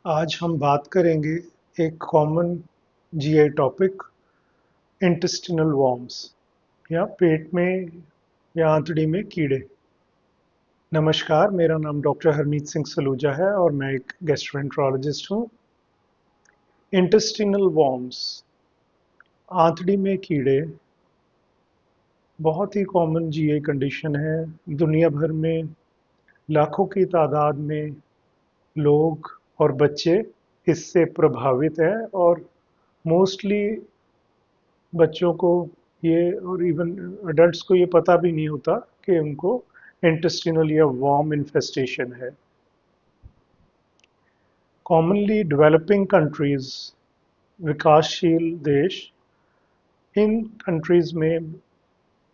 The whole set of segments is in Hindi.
आज हम बात करेंगे एक common GI topic intestinal worms या पेट में या आंतड़ी में कीड़े। नमस्कार, मेरा नाम डॉक्टर हरमीत सिंह सलूजा है और मैं एक गैस्ट्रोएंटरोलॉजिस्ट हूँ। इंटेस्टिनल वॉर्म्स, आंतड़ी में कीड़े, बहुत ही कॉमन जीआई कंडीशन है। दुनिया भर में लाखों की तादाद में लोग और बच्चे इससे प्रभावित हैं और मोस्टली बच्चों को ये और इवन अडल्ट्स को ये पता भी नहीं होता कि उनको इंटेस्टिनल या वॉर्म इन्फेस्टेशन है। कॉमनली डेवलपिंग कंट्रीज, विकासशील देश, इन कंट्रीज में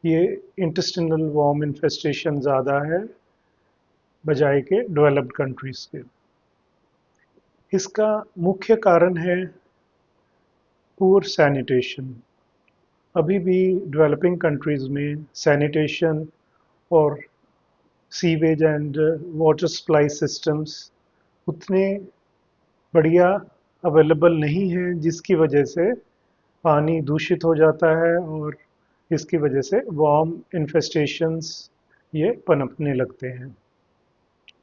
ये इंटेस्टिनल वॉर्म इन्फेस्टेशन ज़्यादा है बजाय के डेवलप्ड कंट्रीज के। इसका मुख्य कारण है पुअर सैनिटेशन। अभी भी डेवलपिंग कंट्रीज में सैनिटेशन और sewage and water supply systems उतने बढ़िया अवेलेबल नहीं हैं, जिसकी वजह से पानी दूषित हो जाता है और इसकी वजह से वॉर्म इन्फेस्टेशंस ये पनपने लगते हैं।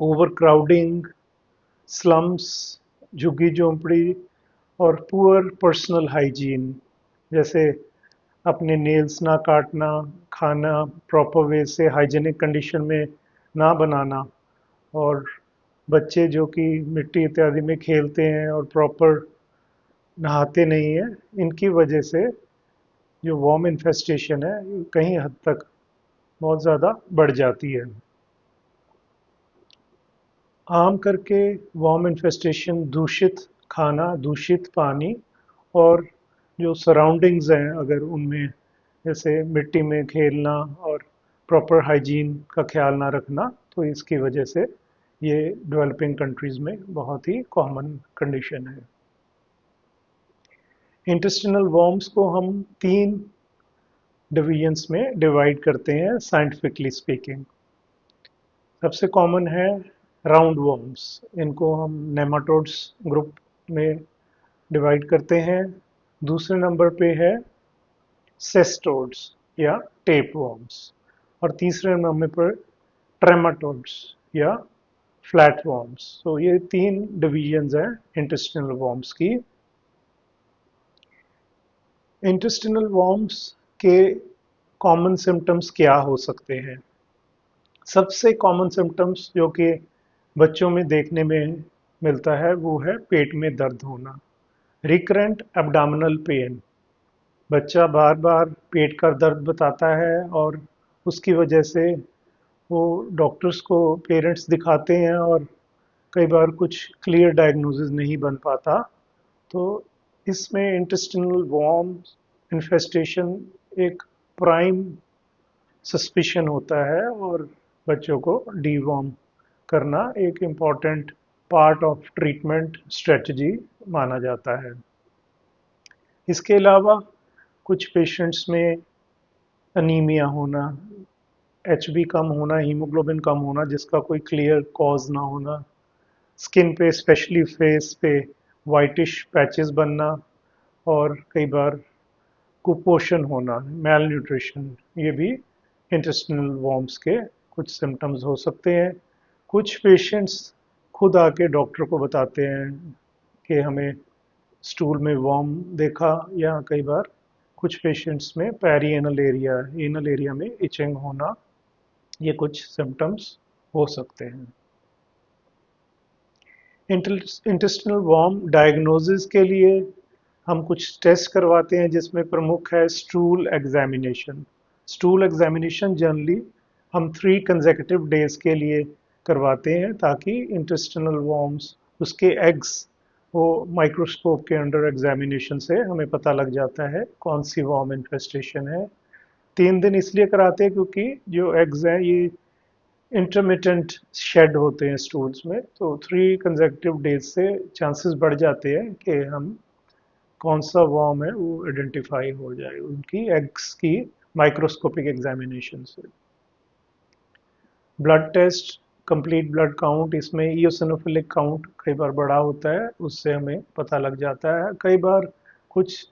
ओवर क्राउडिंग, स्लम्स, झुग्गी झोंपड़ी और पुअर पर्सनल हाइजीन, जैसे अपने नेल्स ना काटना, खाना प्रॉपर वे से हाइजीनिक कंडीशन में ना बनाना, और बच्चे जो कि मिट्टी इत्यादि में खेलते हैं और प्रॉपर नहाते नहीं हैं, इनकी वजह से जो वॉर्म इन्फेस्टेशन है कहीं हद तक बहुत ज़्यादा बढ़ जाती है। आम करके वॉर्म इन्फेस्टेशन दूषित खाना, दूषित पानी और जो सराउंडिंग्स हैं अगर उनमें, जैसे मिट्टी में खेलना और प्रॉपर हाइजीन का ख्याल ना रखना, तो इसकी वजह से ये डेवलपिंग कंट्रीज में बहुत ही कॉमन कंडीशन है। इंटेस्टिनल वॉर्म्स को हम 3 डिवीजन्स में डिवाइड करते हैं साइंटिफिकली स्पीकिंग। सबसे कॉमन है राउंड वॉर्म्स, इनको हम नेमाटोड्स ग्रुप में डिवाइड करते हैं। दूसरे नंबर पे है सेस्टोड्स या टेप वॉर्म्स, और तीसरे नंबर पर ट्रेमाटोड्स या फ्लैट वॉर्म्स। तो ये 3 डिवीजन्स हैं इंटेस्टिनल वॉर्म्स की। इंटेस्टिनल वॉर्म्स के कॉमन सिम्टम्स क्या हो सकते हैं? सबसे कॉमन सिम्टम्स जो कि बच्चों में देखने में मिलता है वो है पेट में दर्द होना, रिकरेंट एब्डोमिनल पेन। बच्चा बार बार पेट का दर्द बताता है और उसकी वजह से वो डॉक्टर्स को पेरेंट्स दिखाते हैं और कई बार कुछ क्लियर डायग्नोसिस नहीं बन पाता। तो इसमें इंटेस्टिनल वॉर्म इन्फेस्टेशन एक प्राइम सस्पिशन होता है और बच्चों को डीवॉर्म करना एक important part of treatment strategy माना जाता है। इसके अलावा कुछ पेशेंट्स में अनीमिया होना, एचबी कम होना, हीमोग्लोबिन कम होना जिसका कोई क्लियर कॉज ना होना, स्किन पे स्पेशली फेस पे वाइटिश पैचेस बनना, और कई बार कुपोषण होना, मैल न्यूट्रिशन, ये भी इंटेस्टिनल वॉर्म्स के कुछ सिम्टम्स हो सकते हैं। कुछ पेशेंट्स खुद आके डॉक्टर को बताते हैं कि हमें स्टूल में वॉर्म देखा, या कई बार कुछ पेशेंट्स में एनल एरिया में इचिंग होना, ये कुछ सिम्टम्स हो सकते हैं। इंटेस्टिनल वॉर्म डायग्नोसिस के लिए हम कुछ टेस्ट करवाते हैं जिसमें प्रमुख है stool examination. Stool examination generally हम 3 कंसेक्यूटिव डेज के लिए करवाते हैं ताकि इंटेस्टिनल वॉर्म्स, उसके एग्स, वो माइक्रोस्कोप के अंडर एग्जामिनेशन से हमें पता लग जाता है कौन सी वॉर्म इन्फेस्टेशन है। 3 दिन इसलिए कराते हैं क्योंकि जो एग्स हैं ये इंटरमिटेंट शेड होते हैं स्टूल्स में, तो 3 कंसेक्यूटिव डेज से चांसेस बढ़ जाते हैं कि हम कौन सा वॉर्म है वो आइडेंटिफाई हो जाए उनकी एग्स की माइक्रोस्कोपिक एग्जामिनेशन से। Blood test complete blood count, इसमें इयोसिनोफिलिक काउंट कई बार बड़ा होता है, उससे हमें पता लग जाता है। कई बार कुछ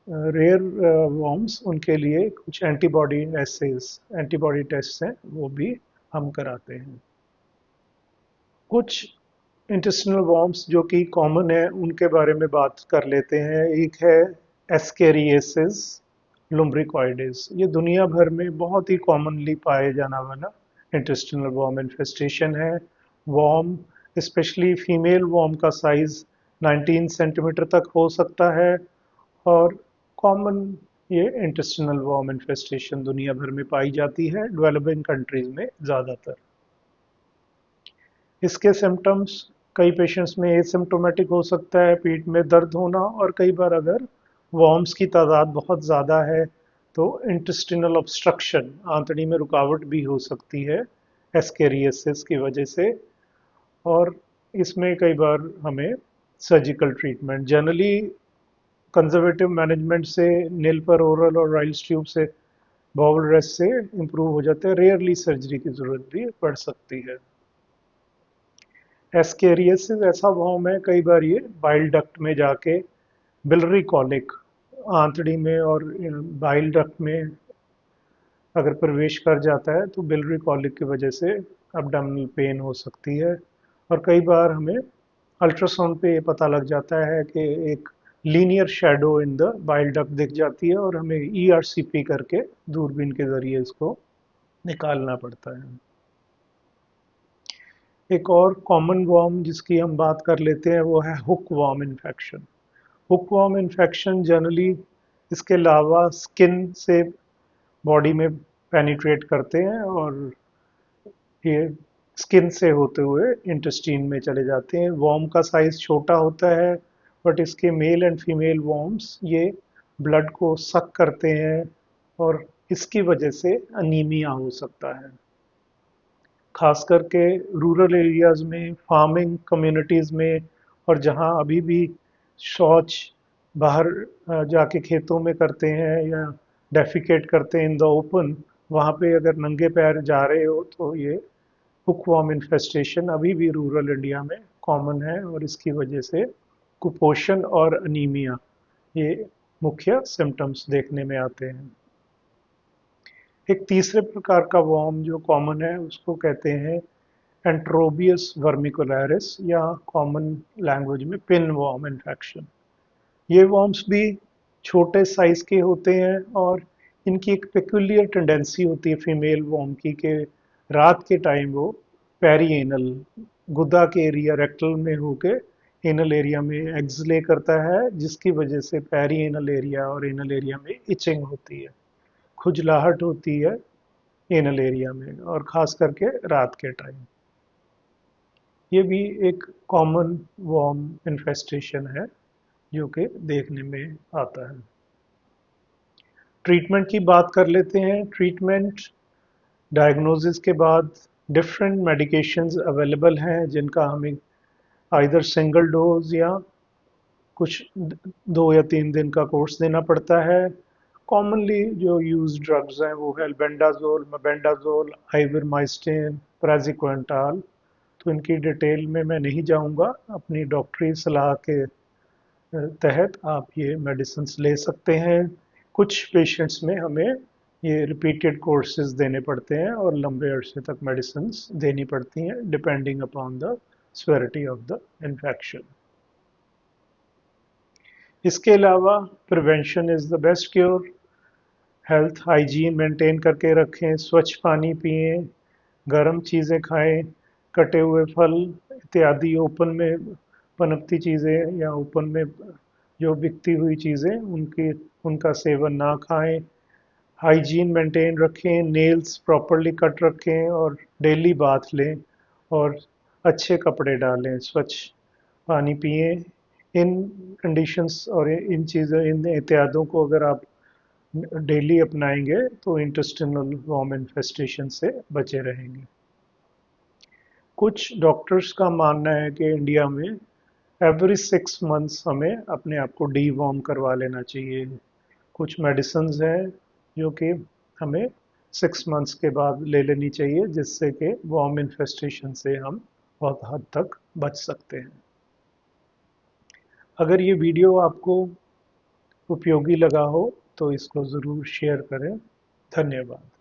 रेयर वॉर्म्स, उनके लिए कुछ एंटीबॉडी एसेस, एंटीबॉडी टेस्ट हैं, वो भी हम कराते हैं। कुछ इंटेस्टिनल वॉर्म्स जो कि कॉमन है उनके बारे में बात कर लेते हैं। एक है एस्केरिएसिस लुम्ब्रिकॉइडिस। ये दुनिया भर में बहुत ही कॉमनली पाए जाना वाला इंटेस्टिनल वॉर्म इन्फेस्टेशन है। वॉर्म, स्पेशली फीमेल वॉर्म का साइज 19 सेंटीमीटर तक हो सकता है, और कॉमन ये इंटेस्टिनल वॉर्म इन्फेस्टेशन दुनिया भर में पाई जाती है, डेवलपिंग कंट्रीज में ज़्यादातर। इसके सिम्टम्स कई पेशेंट्स में एसिम्प्टोमेटिक हो सकता है, पेट में दर्द होना, और कई बार अगर वॉर्म्स की तादाद बहुत ज़्यादा है तो इंटेस्टिनल ऑब्स्ट्रक्शन, आंतड़ी में रुकावट भी हो सकती है एस्केरियसिस की वजह से। और इसमें कई बार हमें surgical treatment, generally conservative management से नील पर ओरल और राइल्स ट्यूब से बाउल रेस्ट से इम्प्रूव हो जाते हैं। रेयरली सर्जरी की ज़रूरत भी पड़ सकती है। एस्केरियसिस ऐसा वॉर्म है, कई बार ये बाइल डक्ट में जाके बिलरी कॉलिक, आंतड़ी में और बाइल डक्ट में अगर प्रवेश कर जाता है तो बिलरी कॉलिक की वजह से अब्डोमिनल पेन हो सकती है। और कई बार हमें अल्ट्रासाउंड पे ये पता लग जाता है कि एक linear shadow in the bile duct दिख जाती है, और हमें ईआरसीपी करके दूरबीन के जरिए इसको निकालना पड़ता है। एक और कॉमन वॉर्म जिसकी हम बात कर लेते हैं वो है hook warm infection. Hook warm infection generally इसके अलावा स्किन से बॉडी में पेनिट्रेट करते हैं, और ये स्किन से होते हुए इंटेस्टीन में चले जाते हैं। वॉर्म का साइज छोटा होता है, बट इसके मेल एंड फीमेल वॉर्म्स ये ब्लड को सक करते हैं, और इसकी वजह से अनीमिया हो सकता है। खास करके रूरल एरियाज में, फार्मिंग कम्युनिटीज़ में, और जहाँ अभी भी शौच बाहर जाके खेतों में करते हैं या डेफिकेट करते हैं इन द ओपन, वहाँ पे अगर नंगे पैर जा रहे हो तो ये हुकवॉर्म इन्फेस्टेशन अभी भी रूरल इंडिया में कॉमन है, और इसकी वजह से कुपोषण और अनीमिया ये मुख्य सिम्टम्स देखने में आते हैं। एक तीसरे प्रकार का वॉर्म जो कॉमन है उसको कहते हैं एंट्रोबियस वर्मिकुलरिस, या कॉमन लैंग्वेज में पिन वॉर्म इन्फेक्शन। ये वॉर्म्स भी छोटे साइज के होते हैं, और इनकी एक पेक्यूलियर टेंडेंसी होती है फीमेल वॉर्म की कि रात के टाइम वो पेरीएनल, गुदा के एरिया रेक्टल में होके एनल एरिया में एग्स ले करता है, जिसकी वजह से पेरीएनल एरिया और एनल एरिया में इचिंग होती है, खुजलाहट होती है एनल एरिया में, और ख़ास करके रात के टाइम। ये भी एक कॉमन वॉर्म इन्फेस्टेशन है जो कि देखने में आता है। ट्रीटमेंट की बात कर लेते हैं। ट्रीटमेंट डायग्नोसिस के बाद डिफरेंट मेडिकेशंस अवेलेबल हैं, जिनका हमें आइदर सिंगल डोज या कुछ 2 या 3 दिन का कोर्स देना पड़ता है। कॉमनली जो यूज ड्रग्स हैं वो है एल्बेंडाजोल, मेबेंडाजोल, आइवरमाइस्टिन, प्राजिक्विंटाल। तो इनकी डिटेल में मैं नहीं जाऊंगा, अपनी डॉक्टरी सलाह के तहत आप ये मेडिसिन ले सकते हैं। कुछ पेशेंट्स में हमें ये रिपीटेड कोर्सेज देने पड़ते हैं और लंबे अरसे तक मेडिसिन देनी पड़ती हैं, depending upon the severity of the infection. इसके अलावा prevention is the best cure. Health hygiene maintain करके रखें, स्वच्छ पानी पिएं, गर्म चीज़ें खाएं, कटे हुए फल इत्यादि, ओपन में पनपती चीज़ें या ओपन में जो बिकती हुई चीज़ें उनका सेवन ना खाएं। हाइजीन मेंटेन रखें, नेल्स प्रॉपरली कट रखें, और डेली बाथ लें, और अच्छे कपड़े डालें, स्वच्छ पानी पिएं। इन कंडीशंस और इन चीज़ों, इन एहतियातों को अगर आप डेली अपनाएंगे तो इंटेस्टिनल वॉर्म इन्फेस्टेशन से बचे रहेंगे। कुछ डॉक्टर्स का मानना है कि इंडिया में एवरी 6 मंथ्स हमें अपने आप को डी वॉर्म करवा लेना चाहिए। कुछ मेडिसिन हैं जो कि हमें 6 मंथ्स के बाद ले लेनी चाहिए, जिससे कि वॉर्म इन्फेस्टेशन से हम बहुत हद तक बच सकते हैं। अगर ये वीडियो आपको उपयोगी लगा हो तो इसको ज़रूर शेयर करें। धन्यवाद।